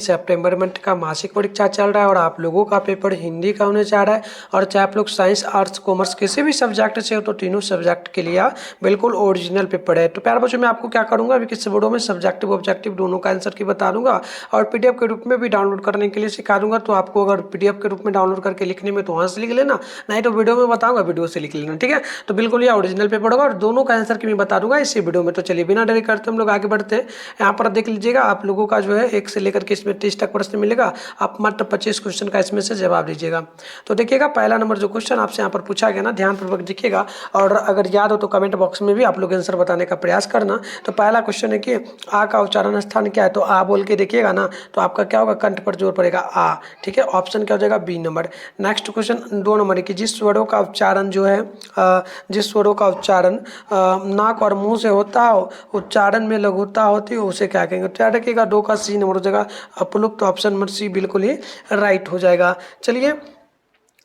सितंबर month का मासिक परीक्षा चल रहा है और आप लोगों का पेपर हिंदी का होने जा रहा है। और चाहे आप लोग साइंस, आर्ट्स, कॉमर्स किसी भी सब्जेक्ट से हो तो तीनों सब्जेक्ट के लिए बिल्कुल ओरिजिनल पेपर है। तो प्यारे बच्चों, मैं आपको क्या करूंगा अभी किस वीडियो में सब्जेक्टिव ऑब्जेक्टिव दोनों का आंसर की बता दूंगा और पीडीएफ के रूप में भी डाउनलोड करने के लिए सिखा दूंगा। तो आपको अगर पीडीएफ के रूप में डाउनलोड करके लिखने में तो वहाँ से लिख लेना, नहीं तो वीडियो में बताऊंगा वीडियो से लिख लेना, ठीक है। तो बिल्कुल ये ओरिजिनल पेपर होगा और दोनों का आंसर की मैं बता दूंगा इसी वीडियो में। तो चलिए बिना देरी करते हम लोग आगे बढ़ते हैं। यहाँ पर देख लीजिएगा, आप लोगों का जो है 1 से लेकर के इसमें 30 तक प्रश्न मिलेगा। आप मात्र 25 क्वेश्चन का इसमें से जवाब दीजिएगा। तो देखिएगा, पहला नंबर जो क्वेश्चन आपसे यहाँ पर पूछा गया ना, ध्यानपूर्वक देखिएगा और अगर याद हो तो कमेंट बॉक्स में भी आप लोग आंसर बताने का प्रयास करना। तो पहला क्वेश्चन है कि आ का उच्चारण स्थान क्या है। तो आ बोल के देखिएगा ना, तो आपका क्या होगा, कंठ पर जोर पड़ेगा आ, ठीक है। ऑप्शन क्या हो जाएगा, B number. Next question 2 number की जिस स्वरों का उच्चारण जो है जिस स्वरों का उच्चारण नाक और मुंह से होता हो, उच्चारण में लघुता होती हो, उसे क्या कहेंगे। तो याद रखिएगा 2 का सी नंबर हो जाएगा अपलुप्त। ऑप्शन नंबर सी बिल्कुल ही राइट हो जाएगा। चलिए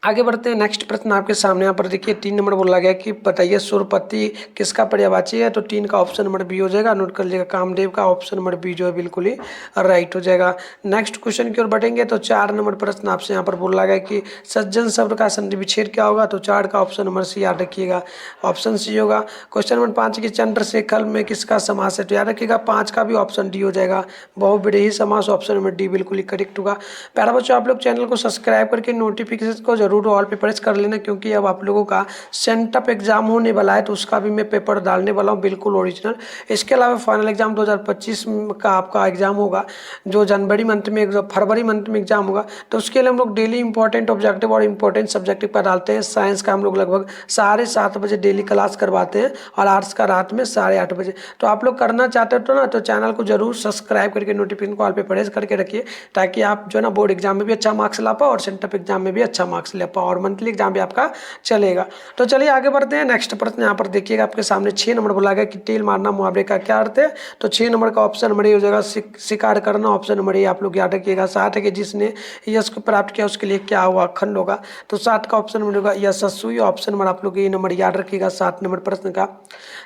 आगे बढ़ते हैं। नेक्स्ट प्रश्न आपके सामने यहाँ पर देखिए 3 नंबर बोला गया कि बताइए सुरपति किसका पर्यायवाची है। तो 3 का ऑप्शन नंबर बी हो जाएगा, नोट कर लीजिएगा कामदेव का। ऑप्शन नंबर बी जो है बिल्कुल ही राइट हो जाएगा। नेक्स्ट क्वेश्चन की ओर बढ़ेंगे तो 4 नंबर प्रश्न आपसे यहाँ पर बोला गया कि सज्जन शब्द का संधि विच्छेद क्या होगा। तो 4 का ऑप्शन नंबर सी याद रखिएगा, ऑप्शन सी होगा। क्वेश्चन नंबर 5 की चंद्रशेखर में किसका समास है। तो याद रखिएगा 5 का भी ऑप्शन डी हो जाएगा, बहुविडेही समास। ऑप्शन नंबर डी बिल्कुल ही करेक्ट होगा। प्यारा बच्चों, आप लोग चैनल को सब्सक्राइब करके नोटिफिकेशन को जरूर ऑल पे प्रेस कर लेना, क्योंकि अब आप लोगों का सेंटअप एग्जाम होने वाला है तो उसका भी मैं पेपर डालने वाला हूँ बिल्कुल ओरिजिनल। इसके अलावा फाइनल एग्जाम 2025 का आपका एग्जाम होगा, जो जनवरी मंथ में फरवरी मंथ में एग्जाम होगा। तो उसके लिए हम लोग डेली इंपॉर्टेंट ऑब्जेक्टिव और इंपॉर्टेंट सब्जेक्टिव पर डालते हैं। साइंस का हम लोग लगभग 7:30 बजे डेली क्लास करवाते हैं और आर्ट्स का रात में 8:30 बजे। तो आप लोग करना चाहते हो तो ना, तो चैनल को जरूर सब्सक्राइब करके नोटिफिकेशन कॉल पे प्रेस करके रखिए, ताकि आप जो है ना बोर्ड एग्जाम में भी अच्छा मार्क्स ला पाओ और सेंटअप एग्जाम में भी अच्छा मार्क्स ले पाओ और मंथली एग्जाम भी आपका चलेगा। तो चलिए आगे बढ़ते हैं। नेक्स्ट प्रश्न यहाँ पर देखिएगा आपके सामने 6 नंबर बोला गया कि टेल मारना मुहावरे का क्या अर्थ है। तो 6 नंबर का ऑप्शन नंबर ए हो जाएगा शिकार करना। ऑप्शन नंबर ए आप लोग याद रखिएगा। 7 है कि जिसने यश को प्राप्त किया उसके लिए क्या हुआ, खंड होगा। तो 7 का ऑप्शन नंबर होगा यशस्वी। ऑप्शन नंबर आप लोग ये नंबर याद रखिएगा 7 नंबर प्रश्न का।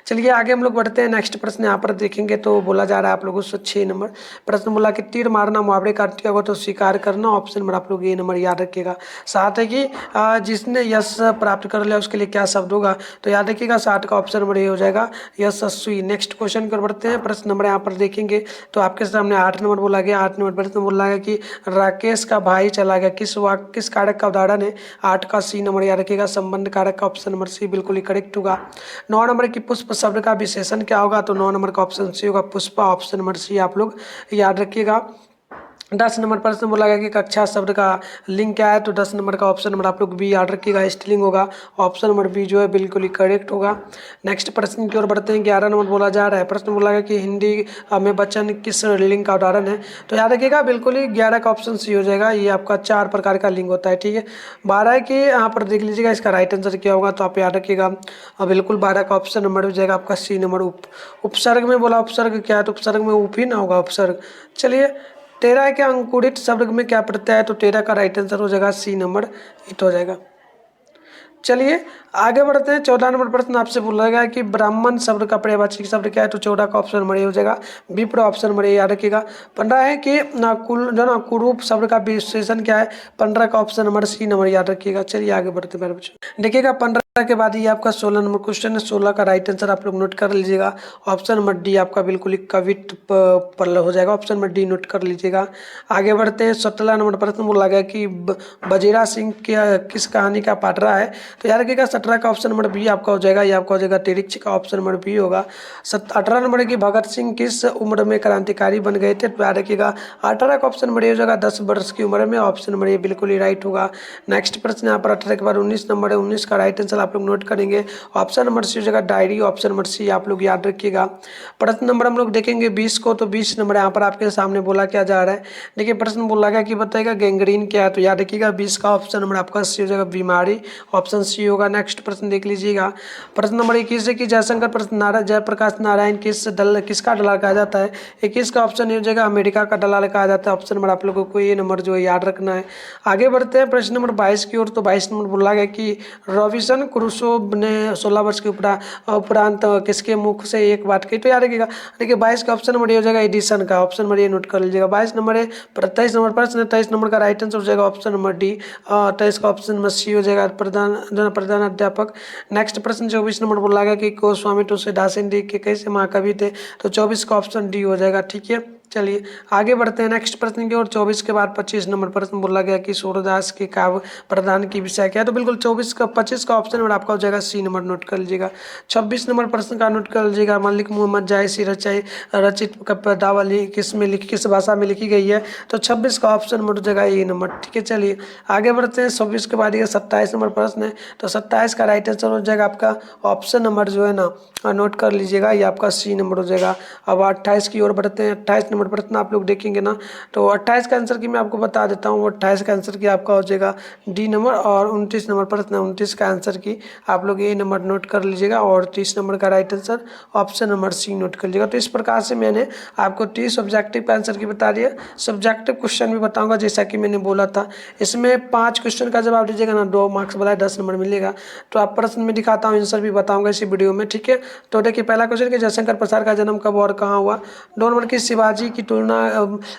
चलिए आगे हम लोग बढ़ते हैं। नेक्स्ट प्रश्न यहाँ पर देखेंगे तो बोला जा रहा है आप लोगों से 6 नंबर प्रश्न बोला कि तीर मारना मुहावरे का अर्थ क्या होगा। तो शिकार करना। ऑप्शन नंबर आप लोग ये नंबर याद रखिएगा। 7 है कि जिसने यश प्राप्त कर लिया उसके लिए क्या शब्द होगा। तो याद रखिएगा 7 का ऑप्शन नंबर ये हो जाएगा यशस्वी। नेक्स्ट क्वेश्चन कर बढ़ते हैं। प्रश्न नंबर यहाँ पर देखेंगे तो आपके सामने 8 नंबर बोला गया। 8 नंबर प्रश्न बोला गया कि राकेश का भाई चला गया, किस कारक का उदाहरण है। 8 का सी नंबर याद रखिएगा संबंध कारक का। ऑप्शन नंबर सी बिल्कुल ही करेक्ट होगा। 9 नंबर की पुष्प शब्द का विशेषण क्या होगा। तो 9 नंबर का ऑप्शन सी होगा पुष्पा। ऑप्शन नंबर सी आप लोग याद रखिएगा। 10 नंबर प्रश्न बोला गया कि कक्षा शब्द का लिंग क्या है। तो 10 नंबर का ऑप्शन नंबर आप लोग बी याद रखिएगा, स्त्रीलिंग होगा। ऑप्शन नंबर बी जो है बिल्कुल ही करेक्ट होगा। नेक्स्ट प्रश्न की ओर बढ़ते हैं। 11 नंबर बोला जा रहा है, प्रश्न बोला गया कि हिंदी में वचन किस लिंग का उदाहरण है। तो याद रखिएगा बिल्कुल ही 11 का ऑप्शन सी हो जाएगा। ये आपका 4 प्रकार का लिंग होता है, ठीक है। 12 है कि यहाँ पर देख लीजिएगा इसका राइट आंसर क्या होगा। तो आप याद रखिएगा बिल्कुल 12 का ऑप्शन नंबर हो जाएगा आपका सी नंबर। उपसर्ग में बोला उपसर्ग क्या है। तो उपसर्ग में उप ही ना होगा उपसर्ग। चलिए 13 है कि अंकुरित शब्द में क्या प्रत्यय है। तो 13 का राइट आंसर हो जाएगा सी नंबर, इट हो जाएगा। चलिए आगे बढ़ते हैं। 14 नंबर प्रश्न आपसे बोला गया कि ब्राह्मण शब्द का पर्यायवाची शब्द क्या है। तो 14 का ऑप्शन नंबर ए हो जाएगा विप्र। ऑप्शन नंबर ए याद रखिएगा। 15 है कि कुल जो ना कुरूप शब्द का विशेषण क्या है। 15 का ऑप्शन नंबर सी नंबर याद रखिएगा। चलिए आगे बढ़ते हैं मेरे बच्चों। देखिएगा 15 के बाद ये आपका 16 नंबर क्वेश्चन है। 16 का राइट आंसर आप लोग नोट कर लीजिएगा। ऑप्शन नंबर डी आपका बिल्कुल ही कवित्व पर हो जाएगा। ऑप्शन नंबर डी नोट कर लीजिएगा। आगे बढ़ते हैं। 17 नंबर प्रश्न बोला गया कि बजीरा सिंह किस कहानी का पाठ रहा है। तो याद रखिएगा 17 का ऑप्शन नंबर बी आपका हो जाएगा। ये आपका हो जाएगा तिरिक्ष का। ऑप्शन नंबर बी होगा। 18 नंबर की भगत सिंह किस उम्र में क्रांतिकारी बन गए थे। तो याद रखिएगा 18 का ऑप्शन नंबर ए हो जाएगा 10 वर्ष की उम्र में। ऑप्शन नंबर ए बिल्कुल ही राइट होगा। नेक्स्ट प्रश्न यहाँ पर 18 के बाद 19 नंबर है। 19 का राइट आंसर आप लोग नोट करेंगे। ऑप्शन नंबर सी हो जाएगा डायरी। ऑप्शन नंबर सी आप लोग याद रखिएगा। प्रश्न नंबर हम लोग देखेंगे 20 को। तो 20 नंबर यहाँ पर आपके सामने बोला क्या जा रहा है। देखिए प्रश्न बोला गया कि बताएगा गैंग्रीन क्या है। तो याद रखिएगा 20 का ऑप्शन नंबर आपका सी हो जाएगा बीमारी। ऑप्शन सी होगा। नेक्स्ट प्रश्न देख लीजिएगा। प्रश्न नंबर 21 है कि जयशंकर जयप्रकाश नारायण किसका दलाल कहा जाता है। 21 का ऑप्शन हो जाएगा अमेरिका का दलाल कहा जाता है। ऑप्शन नंबर आप लोगों को ये नंबर जो है याद रखना है। आगे बढ़ते हैं प्रश्न नंबर 22 की ओर। तो 22 नंबर बोला गया कि रॉबिन्सन क्रूसो ने 16 वर्ष के उपरांत किसके मुख से एक बात कही? तो याद रखिएगा। देखिए 22 का ऑप्शन नंबर ये हो जाएगा एडिसन का, ऑप्शन नंबर ये नोट कर लीजिएगा। 22 नंबर है, 23 नंबर प्रश्न, 23 नंबर का राइट आंसर हो जाएगा ऑप्शन नंबर डी। 23 का ऑप्शन नंबर सी हो जाएगा प्रधान अध्यापक। नेक्स्ट प्रश्न 24 नंबर बोला गया कि गोस्वामी तुलसीदास हिंदी के कैसे महाकवि थे? तो 24 का ऑप्शन डी हो जाएगा। ठीक है, चलिए आगे बढ़ते हैं नेक्स्ट प्रश्न की ओर। 24 के बाद 25 नंबर प्रश्न बोला गया कि सूरदास के काव्य प्रधान की विषय क्या है? तो बिल्कुल 25 का ऑप्शन नंबर आपका हो जाएगा सी नंबर, नोट कर लीजिएगा। 26 नंबर प्रश्न का नोट कर लीजिएगा। मलिक मोहम्मद जायसी रचित पदावली किस भाषा में लिखी गई है? तो 26 का ऑप्शन नंबर हो जाएगा ए नंबर। ठीक है, चलिए आगे बढ़ते हैं। 26 के बाद ये 27 नंबर प्रश्न है, तो 27 का राइट आंसर हो जाएगा आपका ऑप्शन नंबर जो है ना, नोट कर लीजिएगा, ये आपका सी नंबर हो जाएगा। अब 28 की ओर बढ़ते हैं। 28 नंबर प्रश्न आप लोग देखेंगे ना, तो 28 का आंसर की मैं आपको बता देता हूँ। 28 का आंसर की आपका हो जाएगा डी नंबर, और 29 नंबर प्रश्न, 29 का आंसर की आप लोग ए नंबर नोट कर लीजिएगा, और 30 नंबर का right answer option number C note कर लीजिएगा। तो इस प्रकार से मैंने आपको 30 ऑब्जेक्टिव का आंसर की बता दिया। सब्जेक्टिव क्वेश्चन भी बताऊंगा, जैसा कि मैंने बोला था। इसमें 5 क्वेश्चन का जवाब दीजिएगा ना, 2 मार्क्स वाला 10 नंबर मिलेगा। तो आप प्रश्न में दिखाता हूँ, आंसर भी बताऊंगा इसी वीडियो में। ठीक है, तो देखिए पहला क्वेश्चन कि जयशंकर प्रसाद का जन्म कब और कहाँ हुआ? 2 नंबर की शिवाजी की तुलना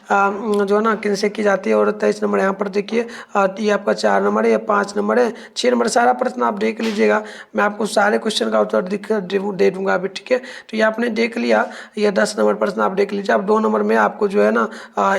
जो है ना किनसे की जाती है? और 23 नंबर यहाँ पर देखिए, ये आपका 4 नंबर है, ये 5 नंबर है, 6 नंबर। सारा प्रश्न आप देख लीजिएगा, मैं आपको सारे क्वेश्चन का उत्तर दे दूंगा अभी। ठीक है, तो ये आपने देख लिया, ये 10 नंबर प्रश्न आप देख लीजिए। अब 2 नंबर में आपको जो है ना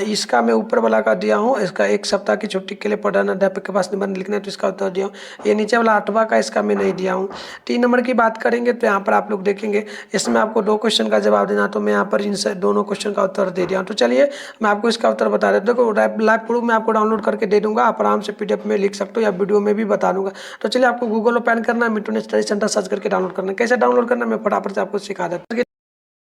इसका मैं ऊपर वाला का दिया हूँ, इसका 1 सप्ताह की छुट्टी के लिए प्रधान अध्यापक के पास निबंध लिखना है, तो इसका उत्तर दिया हूँ। ये नीचे वाला 8वां का, इसका मैं नहीं दिया हूँ। 3 नंबर की बात करेंगे तो यहाँ पर आप लोग देखेंगे, इसमें आपको 2 क्वेश्चन का जवाब देना, तो मैं यहाँ पर इन दोनों क्वेश्चन का उत्तर दे दिया हूँ। तो चलिए मैं आपको इसका उत्तर बता देता हूँ। देखो लाइव प्रूफ मैं आपको डाउनलोड करके दे दूंगा, आप आराम से पीडीएफ में लिख सकते हो, या वीडियो में भी बता दूंगा। तो चलिए आपको गूगल ओपन करना है, मिठू स्टडी सेंटर सर्च करके डाउनलोड करना है। कैसे डाउनलोड करना है मैं फटाफट से आपको सिखा देता हूँ।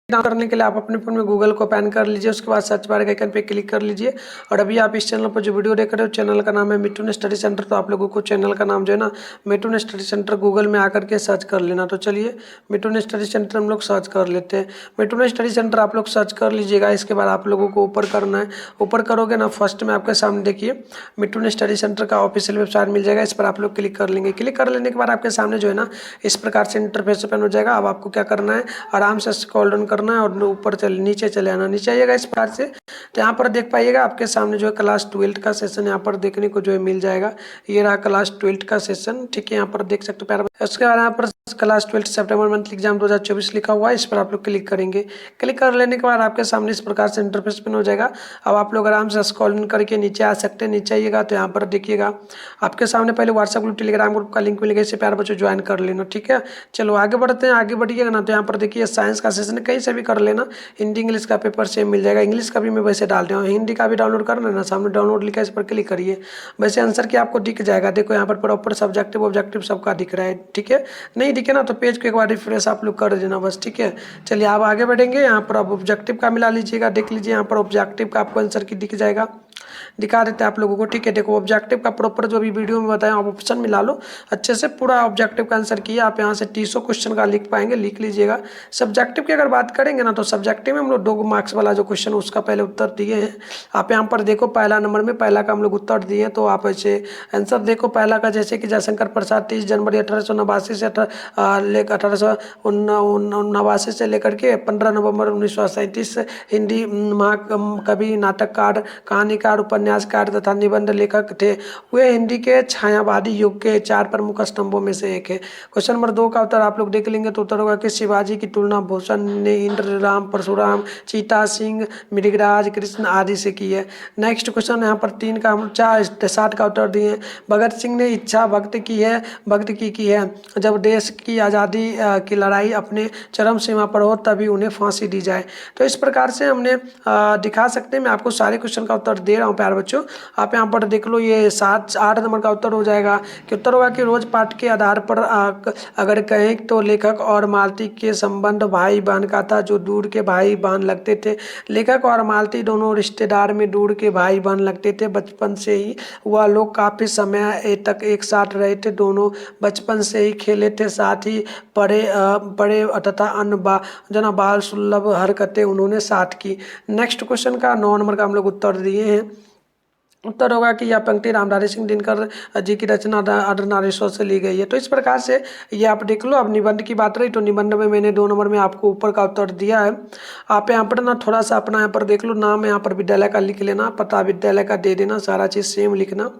डाउनलोड करने के लिए आप अपने फोन में गूगल को ओपन कर लीजिए, उसके बाद सर्च बार के आइकन पे क्लिक कर लीजिए। और अभी आप इस चैनल पर जो वीडियो देख रहे हो, चैनल का नाम है मिठू स्टडी सेंटर। तो आप लोगों को चैनल का नाम जो है ना मिठू स्टडी सेंटर गूगल में आकर के सर्च कर लेना। तो चलिए मिठू स्टडी सेंटर हम लोग सर्च कर लेते हैं। मिठू स्टडी सेंटर आप लोग सर्च कर लीजिएगा। इसके बाद आप लोगों को ऊपर करना है, ऊपर करोगे ना, फर्स्ट में आपके सामने देखिए मिठू स्टडी सेंटर का ऑफिशियल वेबसाइट मिल जाएगा, इस पर आप लोग क्लिक कर लेंगे। क्लिक कर लेने के बाद आपके सामने जो है ना इस प्रकार से इंटरफेस ओपन हो जाएगा। अब आपको क्या करना है, आराम से स्क्रॉल डाउन करना है और ऊपर नीचे चले आना। नीचे आइएगा इस प्रकार से, तो यहाँ पर देख पाइएगा आपके सामने जो है क्लास 12 का सेशन यहाँ पर देखने को जो है मिल जाएगा। ये रहा क्लास 12 का सेशन। ठीक है, यहाँ पर देख सकते हो प्यारा। उसके बाद यहाँ पर क्लास 12 सितंबर मंथली एग्जाम 2024 लिखा हुआ है, इस पर आप लोग क्लिक करेंगे। क्लिक कर लेने के बाद आपके सामने इस प्रकार से इंटरफेस ओपन हो जाएगा। अब आप लोग आराम से स्क्रॉल इन करके नीचे आ सकते हैं। नीचे आइएगा तो यहाँ पर देखिएगा आपके सामने पहले व्हाट्सएप ग्रुप टेलीग्राम ग्रुप का लिंक मिलेगा, इसे प्यारे बच्चों ज्वाइन कर लेना। ठीक है, चलो आगे बढ़ते हैं। आगे बढ़िएगा ना तो यहाँ पर देखिए साइंस का सेशन कहीं से भी कर लेना, हिंदी इंग्लिश का पेपर सेम मिल जाएगा। इंग्लिश का भी मैं वैसे डाल रहा हूँ, हिंदी का भी डाउनलोड करना है ना, सामने डाउनलोड लिखा है, इस पर क्लिक करिए। वैसे आंसर की आपको दिख जाएगा, देखो यहाँ पर प्रॉपर सब्जेक्टिव ऑब्जेक्टिव सबका दिख रहा है। ठीक है, नहीं दिखे ना तो पेज को एक बार रिफ्रेश आप लोग कर देना बस। ठीक है, चलिए आप आगे बढ़ेंगे। यहाँ पर आप ऑब्जेक्टिव का मिला लीजिएगा, देख लीजिए यहाँ पर ऑब्जेक्टिव का आपको आंसर की दिख जाएगा, दिखा देते हैं आप लोगों को। ठीक है, देखो ऑब्जेक्टिव का प्रॉपर जो भी वीडियो में बताया आप ऑप्शन मिला लो अच्छे से, पूरा ऑब्जेक्टिव का आंसर किया आप यहाँ से 300 क्वेश्चन का लिख पाएंगे, लिख लीजिएगा। सब्जेक्टिव की अगर बात करेंगे ना तो सब्जेक्टिव में हम लोग 2 मार्क्स वाला जो क्वेश्चन उसका पहले उत्तर दिए हैं। आप यहाँ पर देखो पहला नंबर में पहला का हम लोग उत्तर दिए हैं, तो आप ऐसे आंसर देखो। पहला का जैसे कि जयशंकर प्रसाद 30 जनवरी 1889 से 1889 से लेकर के 15 नवंबर 1937 हिंदी महाकवि, नाटककार, कहानीकार, उपन्यासकार तथा निबंध लेखक थे। वे हिंदी के छायावादी युग के 4 प्रमुख स्तंभों में से एक है। क्वेश्चन नंबर 2 का उत्तर आप लोग देख लेंगे तो उत्तर होगा कि शिवाजी की तुलना भूषण ने इंद्र, राम, परशुराम, चीता सिंह, मृगराज, कृष्ण आदि से की है। नेक्स्ट क्वेश्चन यहाँ पर 3 का 60 का उत्तर दिए। भगत सिंह ने इच्छा व्यक्त की है जब देश की आज़ादी की लड़ाई अपने चरम सीमा पर हो तभी उन्हें फांसी दी जाए। तो इस प्रकार से हमने दिखा सकते हैं। मैं आपको सारे क्वेश्चन का उत्तर दे रहा हूँ प्यारे बच्चों, आप यहाँ पर देख लो। ये 8 नंबर का उत्तर हो जाएगा कि उत्तर होगा कि रोज पाठ के आधार पर अगर कहें तो लेखक और मालती के संबंध भाई बहन का था, जो दूर के भाई बहन लगते थे। लेखक और मालती दोनों रिश्तेदार में दूर के भाई बहन लगते थे। बचपन से ही वह लोग काफ़ी समय तक एक साथ रहे थे। दोनों बचपन से ही खेले थे, साथ ही पढ़े तथा अन्य जना बाल सुलभ हरकतें उन्होंने साथ की। नेक्स्ट क्वेश्चन का 9 नंबर का हम लोग उत्तर दिए हैं। उत्तर होगा कि यह पंक्ति रामधारी सिंह दिनकर जी की रचना अडर नारेश्वर से ली गई है। तो इस प्रकार से ये आप देख लो। अब निबंध की बात रही तो निबंध में मैंने 2 नंबर में आपको ऊपर का उत्तर दिया है। आप यहाँ पर ना थोड़ा सा अपना यहाँ पर देख लो, नाम यहाँ पर विद्यालय का लिख लेना, पता विद्यालय का दे देना, सारा चीज़ सेम लिखना,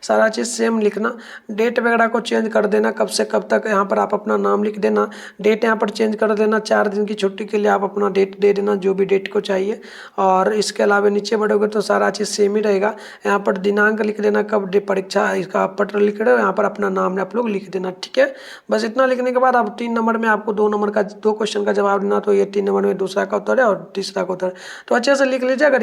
सारा चीज़ सेम लिखना। डेट वगैरह को चेंज कर देना, कब से कब तक यहाँ पर आप अपना नाम लिख देना। डेट यहाँ पर चेंज कर देना, 4 दिन की छुट्टी के लिए आप अपना डेट दे देना, जो भी डेट को चाहिए। और इसके अलावा नीचे बढ़ोगे तो सारा चीज़ सेम ही रहेगा। यहाँ पर दिनांक लिख देना, कब परीक्षा इसका पत्र लिख रहे हो, यहाँ पर अपना नाम आप लोग लिख देना, ठीक है। बस इतना लिखने के बाद अब 3 नंबर में आपको 2 नंबर का 2 क्वेश्चन का जवाब देना। तो ये 3 नंबर में दूसरा का उत्तर है और तीसरा का उत्तर। तो अच्छे से लिख लीजिए। अगर